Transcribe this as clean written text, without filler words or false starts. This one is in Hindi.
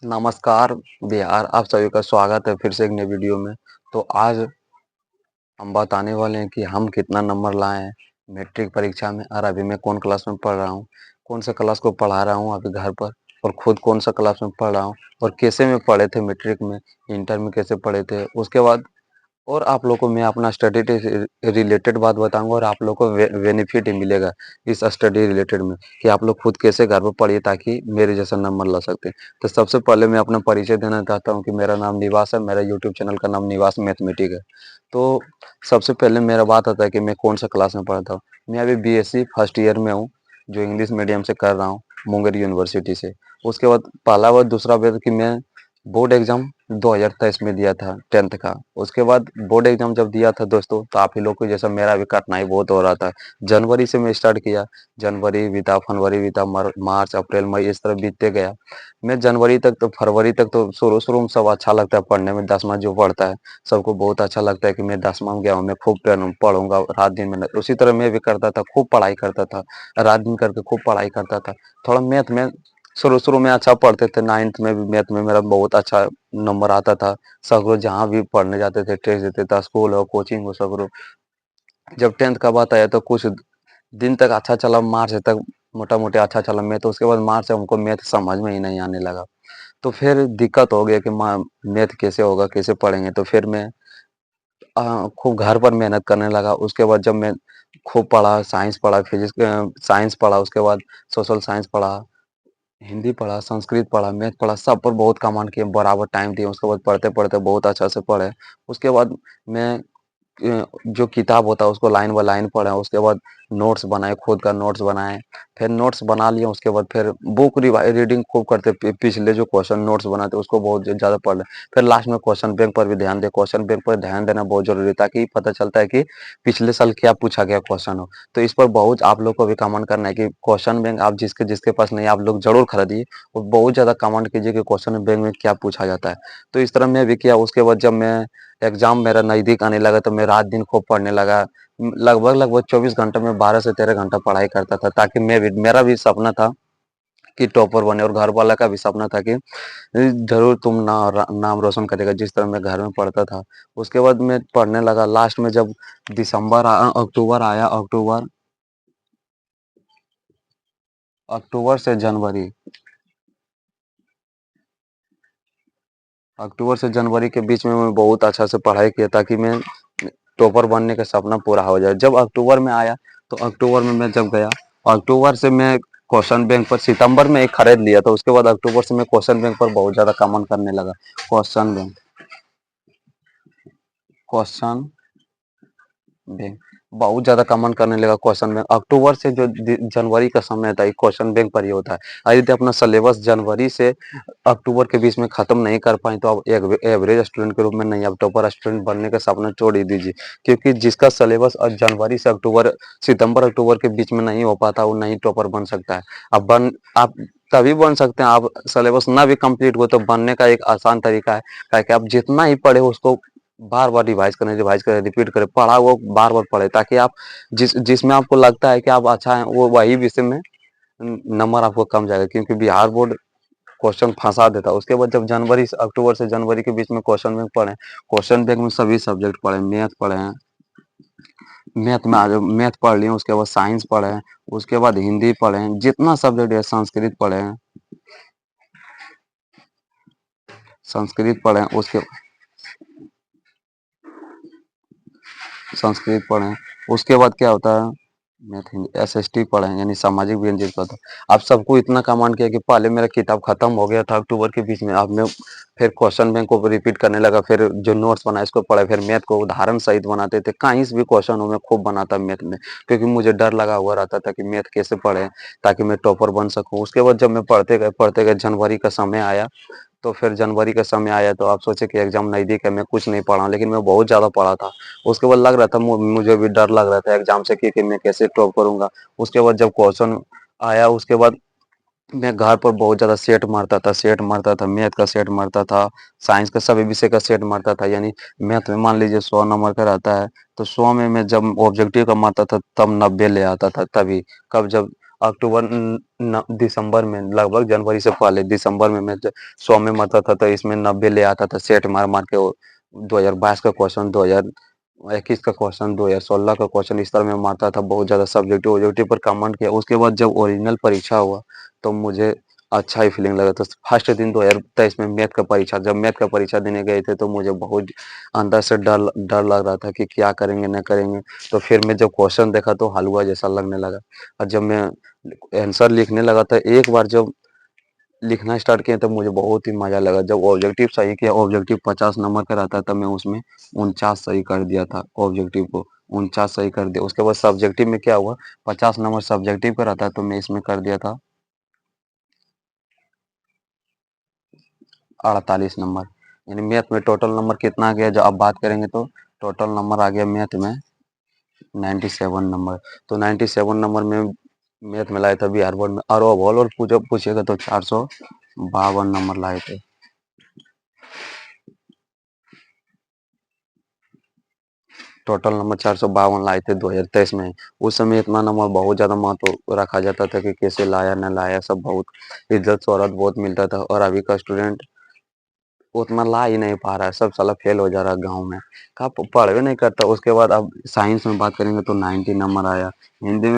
नमस्कार बिहार, आप सभी का स्वागत है फिर से एक नई वीडियो में। तो आज हम बताने वाले हैं कि हम कितना नंबर लाए हैं मैट्रिक परीक्षा में और अभी मैं कौन क्लास में पढ़ रहा हूँ, कौन सा क्लास को पढ़ा रहा हूँ अभी घर पर और खुद कौन सा क्लास में पढ़ रहा हूँ और कैसे में पढ़े थे मैट्रिक में, इंटर में कैसे पढ़े थे। उसके बाद और आप लोगों को मैं अपना स्टडी से रिलेटेड बात बताऊंगा और आप लोगों को बेनिफिट ही मिलेगा इस स्टडी रिलेटेड में कि आप लोग खुद कैसे घर पर पढ़िए ताकि मेरे जैसा नंबर ला सकते हैं। तो सबसे पहले मैं अपना परिचय देना चाहता हूं कि मेरा नाम निवास है, मेरा यूट्यूब चैनल का नाम निवास मैथमेटिक है। तो सबसे पहले मेरा बात आता है कि मैं कौन सा क्लास में पढ़ता हूँ। मैं अभी बीएससी फर्स्ट ईयर में हूँ, जो इंग्लिश मीडियम से कर रहा हूँ मुंगेर यूनिवर्सिटी से। उसके बाद पहला व दूसरा बात कि मैं बोर्ड एग्जाम 2023 में दिया था 10th का। उसके बाद बोर्ड एग्जाम जब दिया था दोस्तों, तो आप ही लोग को जैसा मेरा भी कठिनाई बहुत हो रहा था। जनवरी से मैं स्टार्ट किया, जनवरी बीता, फरवरी बीता, मार्च, अप्रैल, मई इस तरह बीतते गया। मैं जनवरी तक तो फरवरी तक तो शुरू शुरू में सब अच्छा लगता है पढ़ने में, 10वां जो पढ़ता है सबको बहुत अच्छा लगता है कि मैं 10वां में गया हूँ, मैं खूब पढ़ूंगा रात दिन में। उसी तरह मैं भी करता था, खूब पढ़ाई करता था, रात दिन करके खूब पढ़ाई करता था। थोड़ा मैथ में शुरू-शुरू में अच्छा पढ़ते थे, 9th में भी मैथ में मेरा बहुत अच्छा नंबर आता था। सगरो जहाँ भी पढ़ने जाते थे, टेस्ट देते थे, स्कूल हो, कोचिंग हो, सगरो। जब 10th का बात आया तो कुछ दिन तक अच्छा चला, मार्च तक मोटा-मोटी अच्छा चला मैथ। उसके बाद मार्च से हमको मैथ समझ में ही नहीं आने लगा। तो फिर दिक्कत हो गया कि मैथ कैसे होगा, कैसे पढ़ेंगे? तो फिर मैं खूब घर पर मेहनत करने लगा। उसके बाद जब मैं खूब पढ़ा, साइंस पढ़ा, साइंस पढ़ा, उसके बाद सोशल साइंस पढ़ा, हिंदी पढ़ा, संस्कृत पढ़ा, मैथ पढ़ा, सब पर बहुत कमांड किए, बराबर टाइम दिए। उसके बाद पढ़ते-पढ़ते बहुत अच्छा से पढ़े। उसके बाद मैं जो किताब होता है उसको लाइन बाय लाइन पढ़ा, उसके बाद नोट्स बनाए, खुद का नोट्स बनाए। फिर नोट्स बना लिए, उसके बाद फिर बुक रीडिंग खूब करते, पिछले जो क्वेश्चन नोट्स बनाते उसको बहुत ज़्यादा पढ़ ले। फिर लास्ट में क्वेश्चन बैंक पर भी ध्यान दें, क्वेश्चन बैंक पर ध्यान देना बहुत ज़रूरी है ताकि पता चलता है कि पिछले साल क्या पूछा गया क्वेश्चन हो। तो इस पर बहुत आप लोग को भी कमेंट करना है कि क्वेश्चन बैंक आप जिसके जिसके पास नहीं है आप लोग ज़रूर खरीदिए और बहुत ज़्यादा कमेंट कीजिए कि क्वेश्चन बैंक में क्या पूछा जाता है। तो इस तरह मैं भी किया। उसके बाद जब मैं एग्ज़ाम मेरा नज़दीक आने लगा तो मैं रात-दिन खूब पढ़ने लगा। लगभग-लगभग 24 घंटे में 12 से 13 घंटा पढ़ाई करता था ताकि मैं भी, मेरा भी सपना था कि टॉपर बने और घर वाला का भी सपना था कि ज़रूर तुम नाम रोशन करेगा, जिस तरह मैं घर में पढ़ता था। उसके बाद मैं पढ़ने लगा। लास्ट में जब अक्टूबर आया, अक्टूबर से जनवरी, अक्टूबर से जनवरी के बीच में मैं बहुत अच्छा से पढ़ाई किया ताकि मैं टॉपर बनने का सपना पूरा हो जाए। जब अक्टूबर में आया तो अक्टूबर में मैं जब गया, अक्टूबर से मैं क्वेश्चन बैंक पर सितंबर में एक खरीद लिया था। उसके बाद अक्टूबर से मैं क्वेश्चन बैंक पर बहुत ज़्यादा कमन करने लगा। क्वेश्चन बैंक, क्वेश्चन बैंक बहुत ज़्यादा कमन करने लगा। क्वेश्चन बैंक अक्टूबर से जो जनवरी का समय था ये क्वेश्चन बैंक पर ही होता है। और यदि अपना सिलेबस जनवरी से अक्टूबर के बीच में खत्म नहीं कर पाए तो आप एक एवरेज स्टूडेंट के रूप में नहीं, आप टॉपर स्टूडेंट बनने का सपना छोड़ ही दीजिए। क्योंकि जिसका सिलेबस जनवरी से सितंबर अक्टूबर के बीच में नहीं हो पाता वो नहीं टॉपर बन सकता है। आप तभी बन सकते हैं, आप सिलेबस ना भी कंप्लीट हो तो बनने का एक आसान तरीका है ताकि आप जितना ही पढ़े उसको बार बार रिवाइज करें, रिपीट करें, पढ़ा वो बार बार पढ़े ताकि आप जिसमें आपको लगता है कि आप अच्छा है वो वही विषय में नंबर आपको कम जाएगा। क्योंकि बिहार बोर्ड क्वेश्चन फंसा देता है। उसके बाद जब अक्टूबर से जनवरी के बीच में क्वेश्चन बैंक पढ़े, क्वेश्चन बैंक में सभी सब्जेक्ट पढ़े, मैथ पढ़े हैं, मैथ में आज मैथ पढ़ लिए, उसके बाद साइंस पढ़े हैं, उसके बाद हिंदी पढ़े हैं, जितना सब्जेक्ट है, संस्कृत पढ़े हैं, उसके संस्कृत पढ़े। उसके बाद क्या होता है, मैथ हिंदी एसएसटी पढ़े यानी सामाजिक विज्ञान जिसको होता है। अब सबको इतना कमांड किया कि पहले मेरा किताब खत्म हो गया था अक्टूबर के बीच में। अब मैं फिर क्वेश्चन बैंक को रिपीट करने लगा, फिर जो नोट्स बनाए इसको पढ़े, फिर मैथ को उदाहरण सहित बनाते थे। कहीं से भी क्वेश्चन हो मैं खूब बनाता मैथ में, क्योंकि मुझे डर लगा हुआ रहता था कि मैथ कैसे पढ़े ताकि मैं टॉपर बन सकूं। उसके बाद जब मैं पढ़ते गए जनवरी का समय आया, तो फिर जनवरी का समय आया तो आप सोचे कि एग्जाम नज़दीक है, मैं कुछ नहीं पढ़ा लेकिन मैं बहुत ज़्यादा पढ़ा था। उसके बाद लग रहा था मुझे भी डर लग रहा था एग्जाम से कि मैं कैसे टॉप करूँगा। उसके बाद जब क्वेश्चन आया उसके बाद मैं घर पर बहुत ज़्यादा सेट मारता था, मैथ का सेट मारता था, साइंस का सभी विषय का सेट मारता था। यानी मैथ में मान लीजिए 100 नंबर का रहता है तो 100 में मैं जब ऑब्जेक्टिव का मारता था तब 90 ले आता था। तभी कब जब अक्टूबर दिसंबर में, लगभग जनवरी से पहले दिसंबर में मैं 100 में मरता था, तो इसमें 90 ले आता था सेट मार मार के। 2022 का क्वेश्चन, 2021 का क्वेश्चन, 2016 का क्वेश्चन, इस तरह मैं मारता था। बहुत ज़्यादा सब्जेक्टिव ऑब्जेक्टिव पर कमेंट किया। उसके बाद जब ओरिजिनल परीक्षा हुआ तो मुझे अच्छा ही फीलिंग लगा। तो फर्स्ट दिन 2023 में मैथ का परीक्षा, जब मैथ का परीक्षा देने गए थे तो मुझे बहुत अंदर से डर डर लग रहा था कि क्या करेंगे न करेंगे। तो फिर मैं जब क्वेश्चन देखा तो हलवा जैसा लगने लगा। और जब मैं आंसर लिखने लगा था, एक बार जब लिखना स्टार्ट किया तब मुझे बहुत ही मज़ा लगा। जब ऑब्जेक्टिव सही किया, ऑब्जेक्टिव 50 नंबर का रहता तब मैं उसमें 49 सही कर दिया था। ऑब्जेक्टिव को 49 सही कर दिया। उसके बाद सब्जेक्टिव में क्या हुआ, 50 नंबर सब्जेक्टिव का रहता तो मैं इसमें कर दिया था 48 नंबर। यानी मैथ में टोटल नंबर कितना आ गया, जो अब बात करेंगे तो टोटल नंबर आ गया मैथ में 97 नंबर। तो 97 नंबर में मैथ में लाए थे बिहार बोर्ड में। और ओवरऑल पूछेगा तो 452 नंबर लाए थे। टोटल नंबर 452 लाए थे 2023 में। उस समय इतना नंबर बहुत ज़्यादा महत्व रखा जाता था कि कैसे लाया न लाया, सब बहुत इज्जत शोहरत बहुत मिलता था। और अभी का स्टूडेंट उतना ला ही नहीं पा रहा है, सब साला फेल हो जा रहा है गाँव में, का पढ़ भी नहीं करता। उसके बाद अब साइंस में बात करेंगे तो 90 नंबर आया। हिंदी में